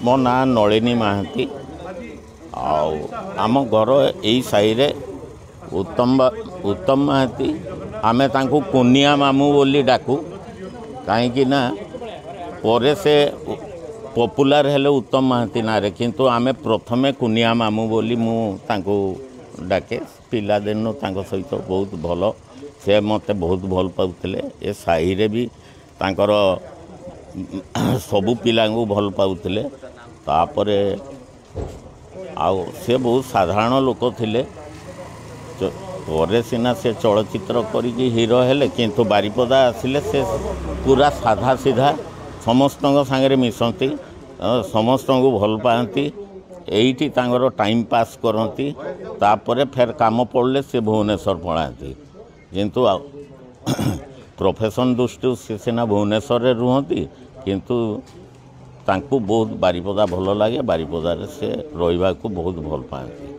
मो ना नलिनी महांती आम घर यही साई उत्तम उत्तम महांती आमे तांको कुनिया मामू बोली डाकू कहीं ना परे से पॉपुलर हेले उत्तम महांती ना रे किंतु आमे प्रथमे कुनिया मामू बोली मु तांको डाके पिला दिन तांको सहित बहुत भल से मते बहुत भल पाउथिले ए साई रे भी तांकर सबू पिला भल पाउथिले तापरे आउ से बहुत साधारण लोक थिले परे सिना से चलचित्र करिकी हीरो हेले किंतु बारिपदा आसिले से पूरा साधा सीधा समस्त सांगे मिसती समस्त को भल पाती यही टाइम पास करती तापर फेर काम पड़े से भुवनेश्वर पढ़ाती किंतु प्रोफेशन दृष्टि से सीना भुवनेश्वर रुहती किंतु तांकु बहुत बारिपदा भल लगे बारिपदार से रहा बहुत भल पाती।